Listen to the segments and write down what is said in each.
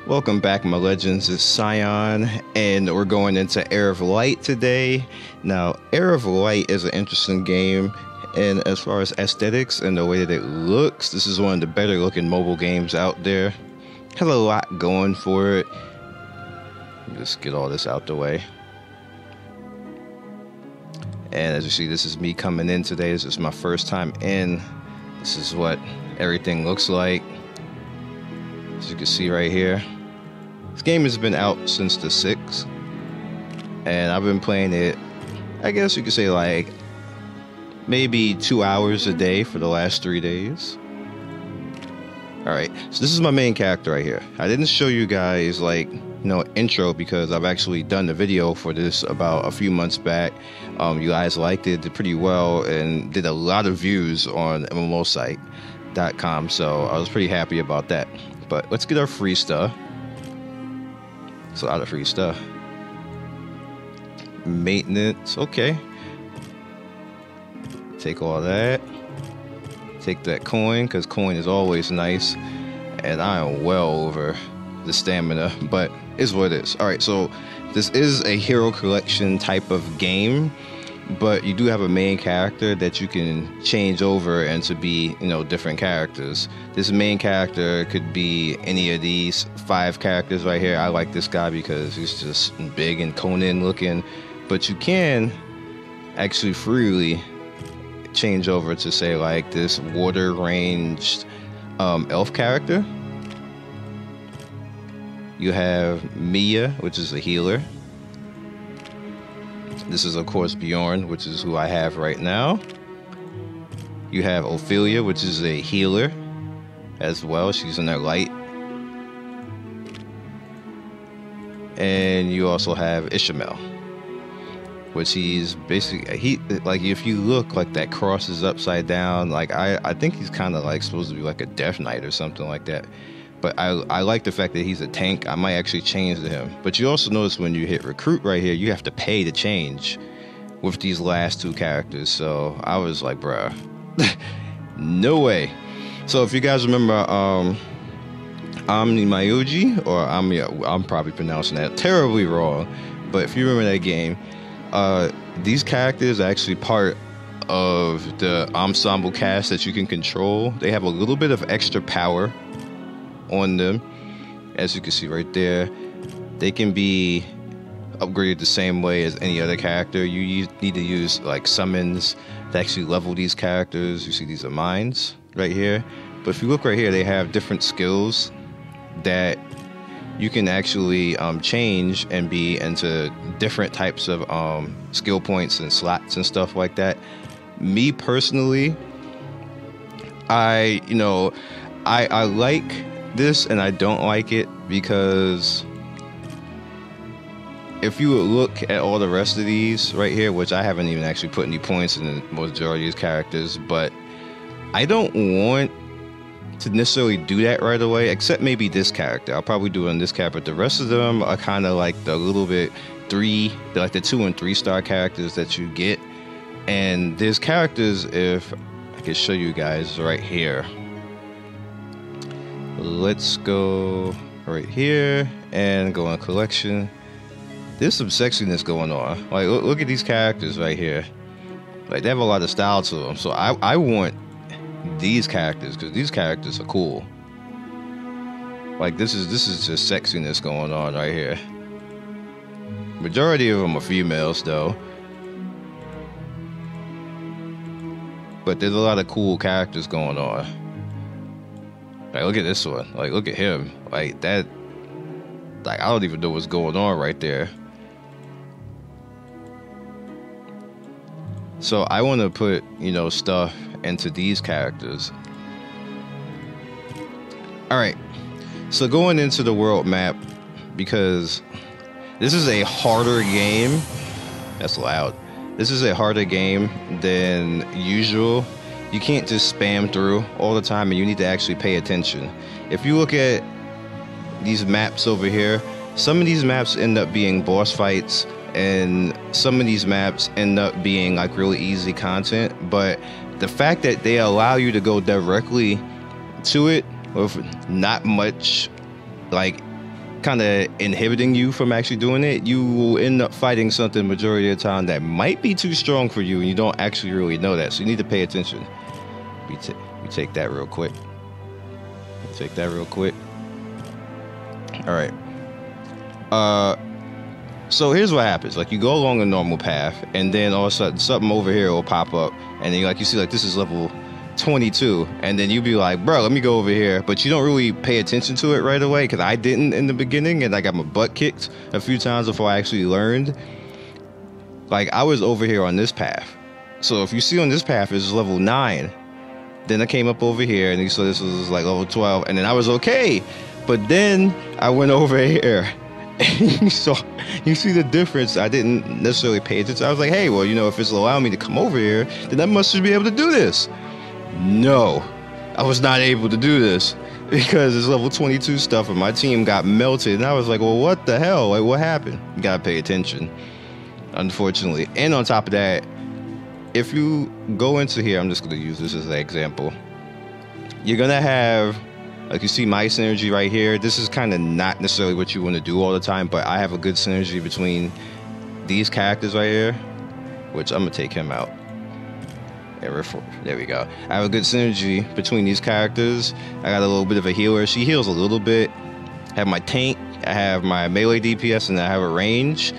Welcome back, my legends. It's Scion, and we're going into Heir of Light today. Now, Heir of Light is an interesting game, and as far as aesthetics and the way that it looks, this is one of the better looking mobile games out there. Has a lot going for it. Just get all this out the way. And as you see, this is me coming in today. This is my first time in. This is what everything looks like. As you can see right here. This game has been out since the 6th, and I've been playing it, I guess you could say, like maybe 2 hours a day for the last 3 days. Alright, so this is my main character right here. I didn't show you guys, like, intro, because I've actually done the video for this about a few months back. You guys liked it, did pretty well, and did a lot of views on mmosite.com, so I was pretty happy about that. But let's get our free stuff. It's a lot of free stuff. Maintenance, okay. Take all that. Take that coin, because coin is always nice. And I am well over the stamina, but it's what it is. Alright, so this is a hero collection type of game, but you do have a main character that you can change over and to be, different characters. This main character could be any of these 5 characters right here. I like this guy because he's just big and Conan looking, but you can actually freely change over to, say, like this water ranged elf character. You have Mia, which is a healer. This is, of course, Bjorn, which is who I have right now. You have Ophelia, which is a healer as well. She's in their light. And you also have Ishmael, which he's basically, like, if you look, like, that cross is upside down. Like, I think he's kind of like supposed to be like a Death Knight or something like that. But I like the fact that he's a tank. I might actually change to him. But you also notice when you hit recruit right here, you have to pay to change with these last 2 characters. So I was like, bruh, no way. So if you guys remember Omni Mayuji, or I'm probably pronouncing that terribly wrong, but if you remember that game, these characters are actually part of the ensemble cast that you can control. They have a little bit of extra power on them, as you can see right there. They can be upgraded the same way as any other character. You need to use like summons to actually level these characters. You see these are mines right here, but if you look right here, they have different skills that you can actually change and be into different types of skill points and slots and stuff like that. Me personally, I like this and I don't like it, because if you would look at all the rest of these right here, which I haven't even actually put any points in the majority of these characters, but I don't want to necessarily do that right away, except maybe this character. I'll probably do it on this character, but the rest of them are kind of like the little bit like the 2 and 3 star characters that you get. And there's characters, if I can show you guys right here. Let's go right here and go on collection. There's some sexiness going on. Like, look at these characters right here. Like, they have a lot of style to them. So I want these characters, because these characters are cool. Like, this is just sexiness going on right here. Majority of them are females though, but there's a lot of cool characters going on. Like, look at this one. Like, look at him. Like, that. Like, I don't even know what's going on right there. So I want to put, stuff into these characters. Alright. So going into the world map, because this is a harder game. That's loud. This is a harder game than usual. You can't just spam through all the time, and you need to actually pay attention. If you look at these maps over here, some of these maps end up being boss fights, and some of these maps end up being like really easy content, but the fact that they allow you to go directly to it with not much like kind of inhibiting you from actually doing it, you will end up fighting something majority of the time that might be too strong for you, and you don't actually really know that, so you need to pay attention. We take that real quick. Take that real quick. All right. So here's what happens. Like, you go along a normal path, and then all of a sudden something over here will pop up, and then like you see like this is level 22, and then you be like, bro, let me go over here, but you don't really pay attention to it right away, because I didn't in the beginning, and I got my butt kicked a few times before I actually learned. Like, I was over here on this path, so if you see on this path is level 9, then I came up over here, and you saw this was like level 12, and then I was okay, but then I went over here. So you see the difference. I didn't necessarily pay attention. I was like, hey, well, you know, if it's allowing me to come over here, then I must be able to do this. No, I was not able to do this because it's level 22 stuff, and my team got melted, and I was like, well, what the hell? Like, what happened? You gotta pay attention, unfortunately. And on top of that, if you go into here, I'm just gonna use this as an example. You're gonna have, like, you see my synergy right here. This is kind of not necessarily what you want to do all the time, but I have a good synergy between these characters right here, which I'm gonna take him out. There we go. I have a good synergy between these characters. I got a little bit of a healer. She heals a little bit. I have my tank. I have my melee DPS, and I have a range.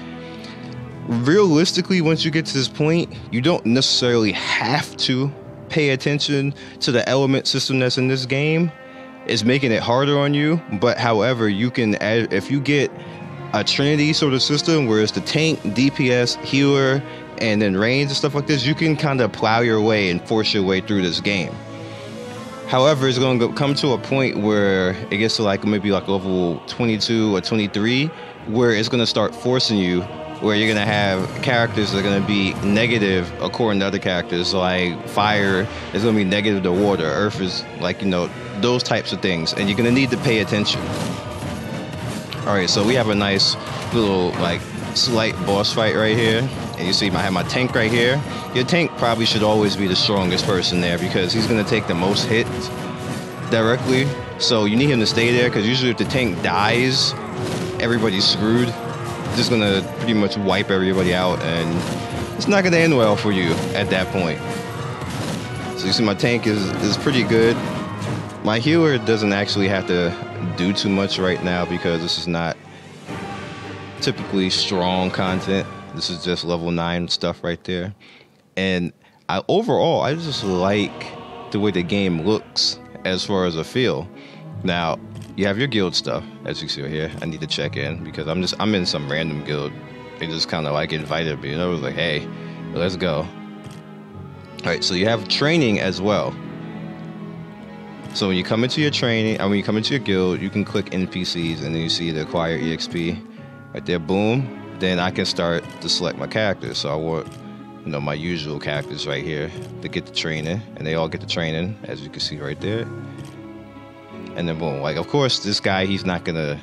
Realistically, once you get to this point, you don't necessarily have to pay attention to the element system that's in this game. It's making it harder on you, but however, you can add, if you get a trinity sort of system where it's the tank, DPS, healer, and then range and stuff like this, you can kind of plow your way and force your way through this game. However, it's going to come to a point where it gets to like maybe like level 22 or 23, where it's going to start forcing you, where you're going to have characters that are going to be negative according to other characters. Like fire is going to be negative to water, earth is like, you know, those types of things, and you're going to need to pay attention. All right, so we have a nice little like slight boss fight right here, and you see I have my tank right here. Your tank probably should always be the strongest person there, because he's going to take the most hits directly, so you need him to stay there, because usually if the tank dies, everybody's screwed. It's just going to pretty much wipe everybody out, and it's not going to end well for you at that point. So you see my tank is pretty good. My healer doesn't actually have to do too much right now, because this is not typically strong content. This is just level 9 stuff right there. And overall, I just like the way the game looks as far as a feel. Now, you have your guild stuff, as you see right here. I need to check in, because I'm in some random guild. They just kind of like invited me, and I was like, hey, let's go. All right, so you have training as well. So when you come into your training, when you come into your guild, you can click NPCs, and then you see the acquire EXP right there. Boom. Then I can start to select my characters. So I want, you know, my usual characters right here to get the training, and they all get the training, as you can see right there. And then boom. Like, of course, this guy, he's not gonna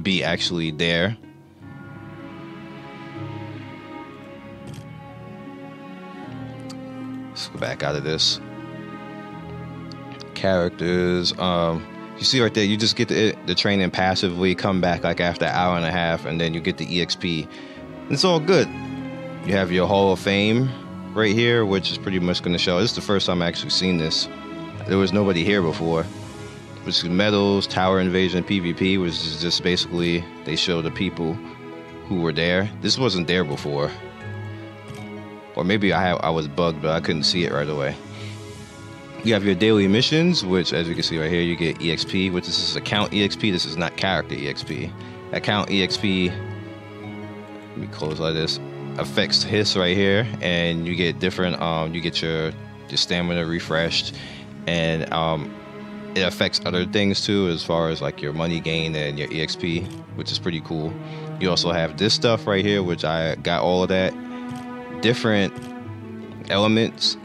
be actually there. Let's go back out of this. Characters, you see right there, you just get the training passively, come back like after an hour and a half, and then you get the EXP. It's all good. You have your Hall of Fame right here, which is pretty much going to show. This is the first time I actually seen this. There was nobody here before. Which is medals, tower invasion, PvP, which is just basically they show the people who were there. This wasn't there before, or maybe I was bugged, but I couldn't see it right away. You have your daily missions, which, as you can see right here, you get EXP, which this is account EXP. This is not character EXP. Account EXP, let me close like this, affects his right here, and you get different, you get your stamina refreshed, and it affects other things too, as far as like your money gain and your EXP, which is pretty cool. You also have this stuff right here, which I got all of that. Different elements,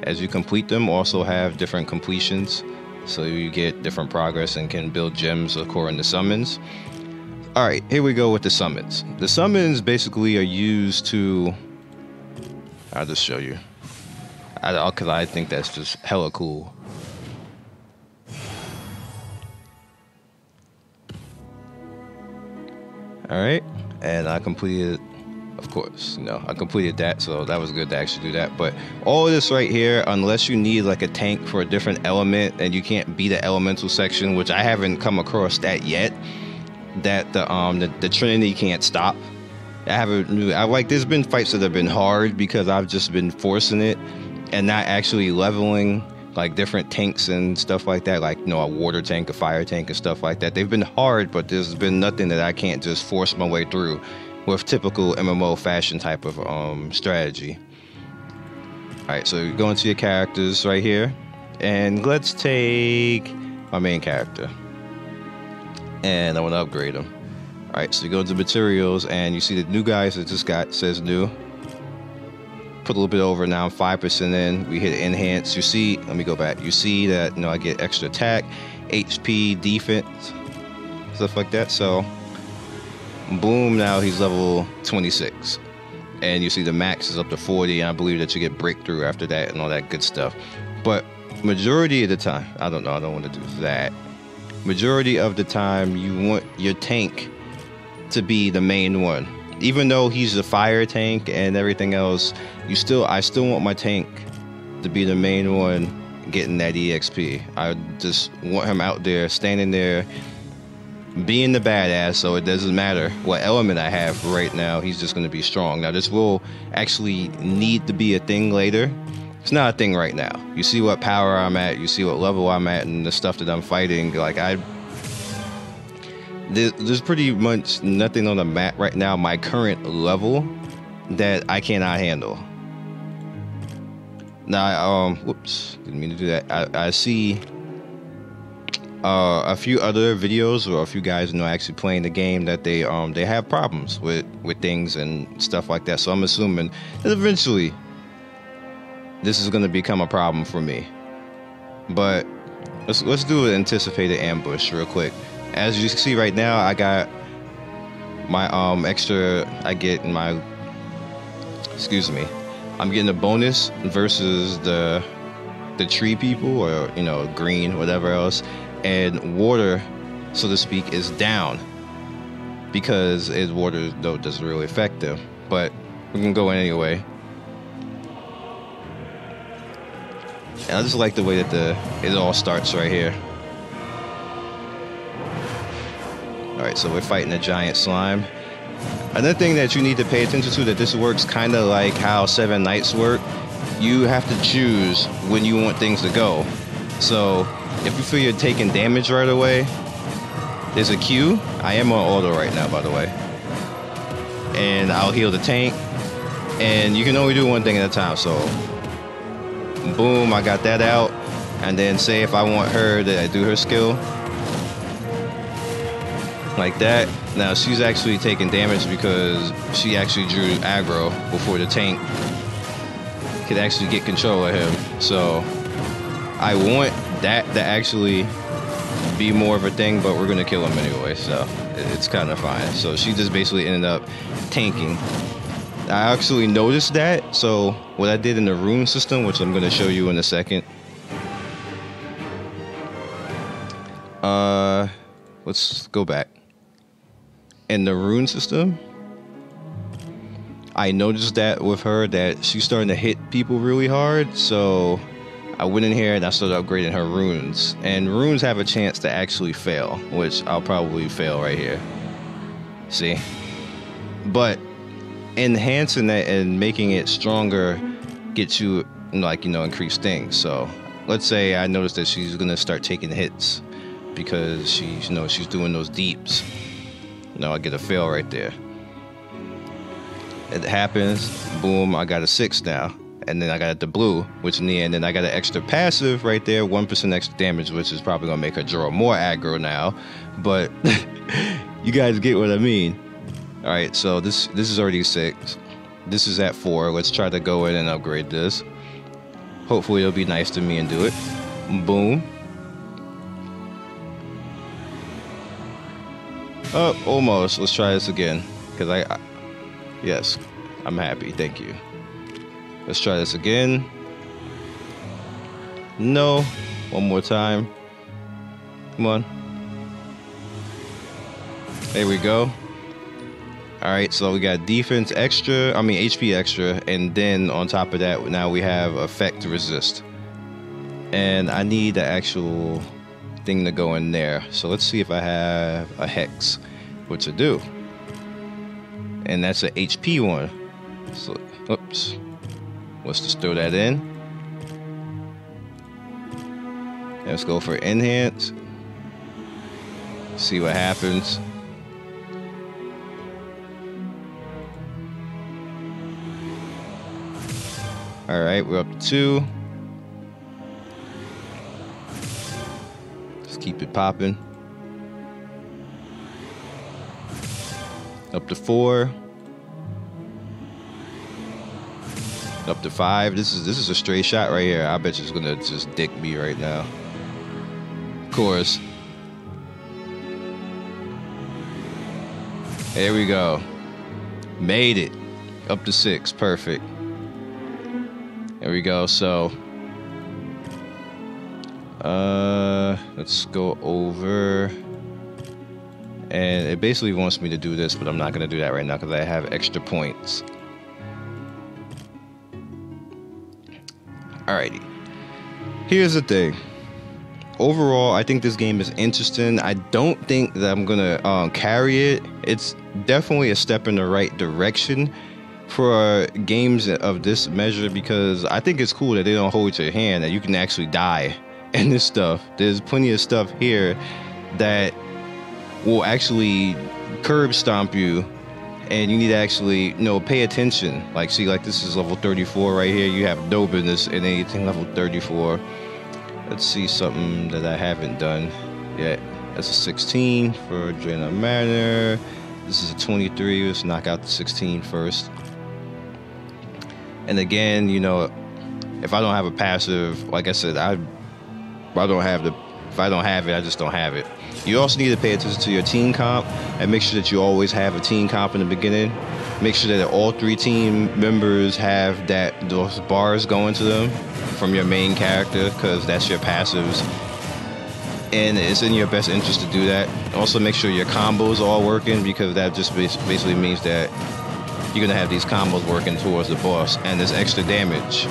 as you complete them, also have different completions, so you get different progress and can build gems according to summons. All right, here we go with the summons. The summons basically are used to... I'll just show you. Because I think that's just hella cool. All right, and I completed, of course, I completed that, so that was good to actually do that. But all of this right here, unless you need like a tank for a different element and you can't beat the elemental section, which I haven't come across that yet, that the trinity can't stop. There's been fights that have been hard because I've just been forcing it and not actually leveling like different tanks and stuff like that, like a water tank, a fire tank, and stuff like that. They've been hard, but there's been nothing that I can't just force my way through with typical MMO fashion type of strategy. All right, so you go into your characters right here, and let's take my main character, and I want to upgrade him. All right, so you go into materials, and you see the new guys that just got, says new. Put a little bit over, now I'm 5% in. We hit enhance. You see, let me go back. You see that I get extra attack, HP, defense, stuff like that. So boom, now he's level 26, and you see the max is up to 40, and I believe that you get breakthrough after that and all that good stuff. But majority of the time, I don't want to do that. Majority of the time, you want your tank to be the main one. Even though he's the fire tank and everything else, I still want my tank to be the main one getting that EXP. I just want him out there, standing there, being the badass, so it doesn't matter what element I have right now, he's just going to be strong. Now, this will actually need to be a thing later. It's not a thing right now. You see what power I'm at, you see what level I'm at, and the stuff that I'm fighting. Like, there's pretty much nothing on the map right now, my current level, that I cannot handle. Now, whoops, didn't mean to do that. I see a few other videos or a few guys actually playing the game that they have problems with things and stuff like that. So I'm assuming that eventually this is going to become a problem for me. But let's do an anticipated ambush real quick. As you can see right now, I got my extra. I'm getting a bonus versus the tree people, or green, whatever else, and water, so to speak, is down because water though doesn't really affect them. But we're gonna go in anyway. And I just like the way that it all starts right here. Alright, so we're fighting a giant slime. Another thing that you need to pay attention to, that this works kind of like how Seven Knights work. You have to choose when you want things to go. So if you feel you're taking damage right away, there's a Q. I am on auto right now, by the way. And I'll heal the tank. And you can only do one thing at a time, so boom, I got that out. And then say if I want her to do her skill, like that. Now she's actually taking damage because she actually drew aggro before the tank could actually get control of him. So I want that to actually be more of a thing, but we're gonna kill him anyway, so it's kind of fine. So she just basically ended up tanking. I actually noticed that, so what I did in the rune system, which I'm gonna show you in a second. Let's go back. In the rune system, I noticed that with her that she's starting to hit people really hard, so I went in here and I started upgrading her runes. And runes have a chance to actually fail, which I'll probably fail right here. See? But enhancing that and making it stronger gets you, increased things. So let's say I noticed that she's gonna start taking hits because she's doing those deeps. I get a fail right there. It happens, boom, I got a 6 now. And then I got the blue, which in the end, then I got an extra passive right there, 1% extra damage, which is probably gonna make her draw more aggro now. But you guys get what I mean. Alright, so this is already 6. This is at 4. Let's try to go in and upgrade this. Hopefully it'll be nice to me and do it. Boom. Oh, almost. Let's try this again. Because yes, I'm happy. Thank you. Let's try this again. No. One more time. Come on. There we go. Alright, so we got defense extra, HP extra, and then on top of that, now we have effect resist. And I need the actual thing to go in there. So let's see if I have a hex, which I do. And that's an HP one. So, oops. Let's just throw that in. Let's go for enhance. See what happens. Alright, we're up to 2. Just keep it popping. Up to 4. Up to 5. This is a straight shot right here. I bet you it's gonna just dick me right now. Of course. There we go. Made it. Up to 6. Perfect. There we go. So let's go over, and it basically wants me to do this, but I'm not gonna do that right now because I have extra points. Alrighty, here's the thing. Overall, I think this game is interesting. I don't think that I'm gonna carry it. It's definitely a step in the right direction for games of this measure, because I think it's cool that they don't hold your hand, that you can actually die and this stuff. There's plenty of stuff here that will actually curb stomp you, and you need to actually, pay attention. Like, see, like this is level 34 right here. You have no business in anything level 34. Let's see something that I haven't done yet. That's a 16 for Drain Manor. This is a 23. Let's knock out the 16 first. And again, if I don't have a passive, like I said, if I don't have it, I just don't have it. You also need to pay attention to your team comp and make sure that you always have a team comp in the beginning. Make sure that all 3 team members have those bars going to them from your main character, because that's your passives. And it's in your best interest to do that. Also make sure your combos are all working, because that just basically means that you're gonna have these combos working towards the boss, and there's extra damage.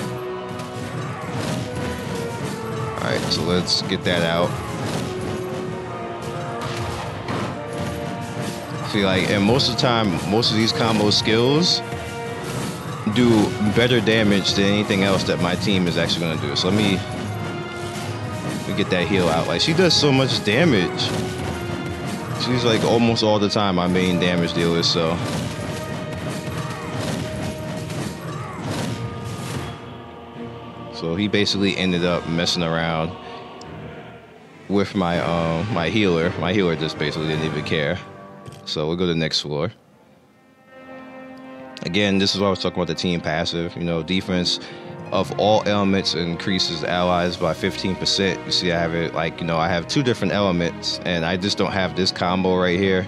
Alright, so let's get that out. See, like, and most of the time, most of these combo skills do better damage than anything else that my team is actually gonna do. So let me get that heal out. Like, she does so much damage. She's like almost all the time my main damage dealer, so. So he basically ended up messing around with my my healer. My healer just basically didn't even care. So we'll go to the next floor. Again, this is what I was talking about, the team passive. Defense of all elements increases allies by 15%. You see, I have it like, I have 2 different elements, and I just don't have this combo right here.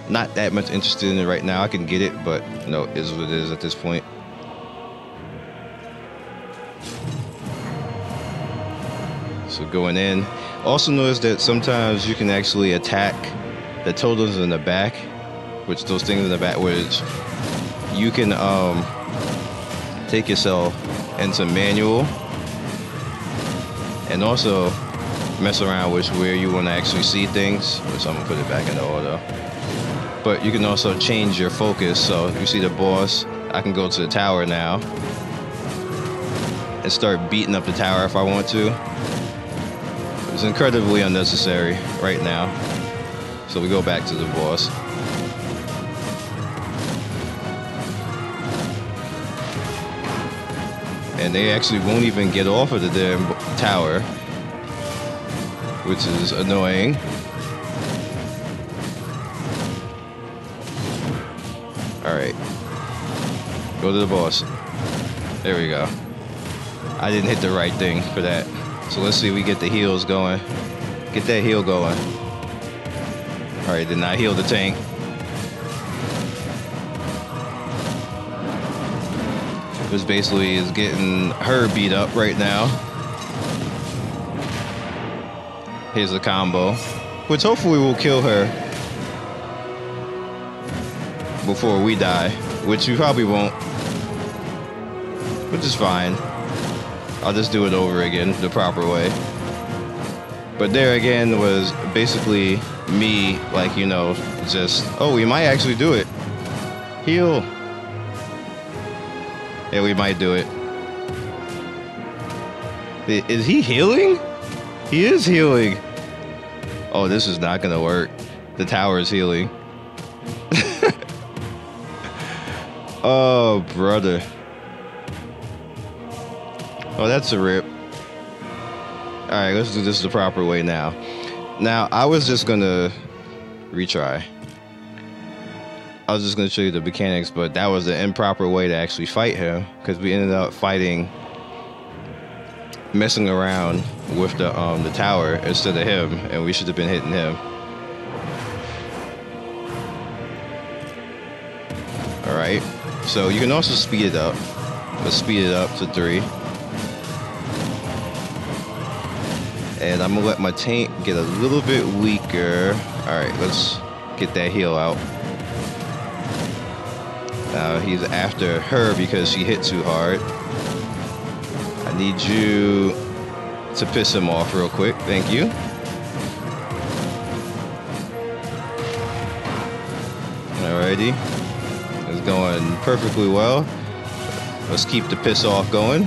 Not that much interested in it right now. I can get it, but it is what it is at this point. So going in. Also notice that sometimes you can actually attack the totals in the back, which those things in the back, which you can take yourself into manual, and also mess around with where you want to actually see things, which I'm gonna put it back in the order. But you can also change your focus. So you see the boss, I can go to the tower now and start beating up the tower if I want to. It's incredibly unnecessary right now. So we go back to the boss. And they actually won't even get off of the damn tower, which is annoying. Alright. Go to the boss. There we go. I didn't hit the right thing for that. So let's see if we get the heals going. Get that heal going. Alright, did not heal the tank. Which basically is getting her beat up right now. Here's a combo, which hopefully will kill her before we die, which we probably won't, which is fine. I'll just do it over again the proper way. But there again was basically me, like, you know, just, oh, we might actually do it. Heal. Yeah, we might do it. Is he healing? He is healing. Oh, this is not gonna work. The tower is healing. Oh, brother. Oh, that's a rip. Alright, let's do this the proper way now. Now, I was just gonna retry. I was just gonna show you the mechanics, but that was the improper way to actually fight him, because we ended up fighting, messing around with the tower instead of him, and we should have been hitting him. Alright, so you can also speed it up. Let's speed it up to 3. And I'm gonna let my tank get a little bit weaker. Alright, let's get that heal out. Now he's after her because she hit too hard. I need you to piss him off real quick. Thank you. Alrighty. It's going perfectly well. Let's keep the piss off going.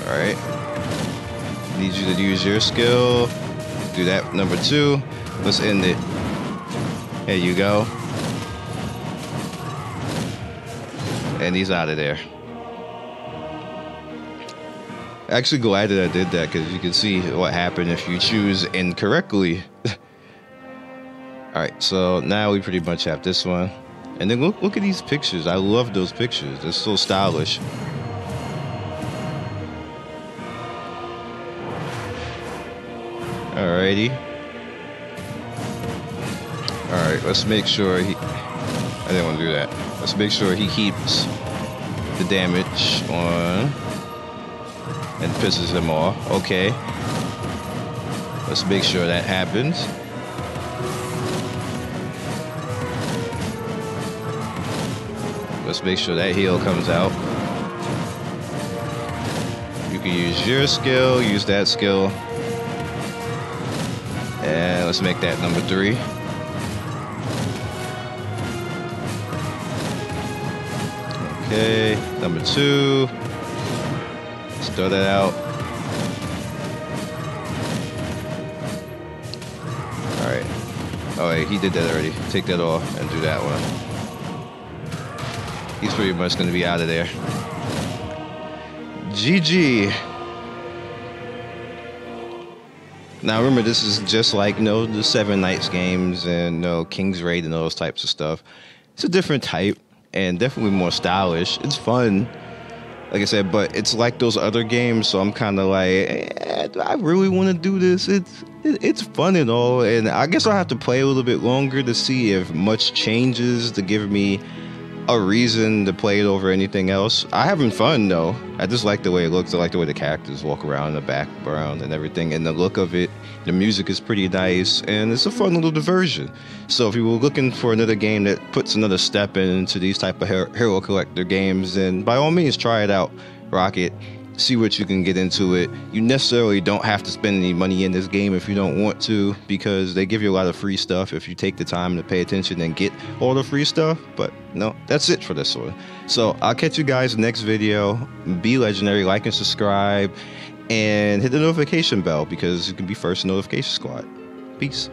Alright. Need you to use your skill. Do that number 2. Let's end it. There you go. And he's out of there. Actually glad that I did that, because you can see what happened if you choose incorrectly. Alright, so now we pretty much have this one. And then look at these pictures. I love those pictures. They're so stylish. Alrighty. Alright, let's make sure he... I didn't want to do that. Let's make sure he keeps the damage on and pisses him off. Okay. Let's make sure that happens. Let's make sure that heal comes out. You can use your skill, use that skill. And let's make that number 3. Okay, number 2. Let's throw that out. Alright. Oh wait, he did that already. Take that off and do that one. He's pretty much going to be out of there. GG. Now remember, this is just like, you know, the 7 Nights games and, you know, King's Raid and those types of stuff. It's a different type and definitely more stylish. It's fun, like I said, but it's like those other games, so I'm kind of like, do I really want to do this? It's fun and all, and I guess I'll have to play a little bit longer to see if much changes to give me a reason to play it over anything else. I'm having fun though. I just like the way it looks. I like the way the characters walk around in the background and everything, and the look of it. The music is pretty nice, and it's a fun little diversion. So if you were looking for another game that puts another step into these type of hero collector games, then by all means try it out. Rock it. See what you can get into it. You necessarily don't have to spend any money in this game if you don't want to, because they give you a lot of free stuff if you take the time to pay attention and get all the free stuff. But no, that's it for this one. So I'll catch you guys next video. Be legendary, like and subscribe, and hit the notification bell because you can be first in notification squad. Peace.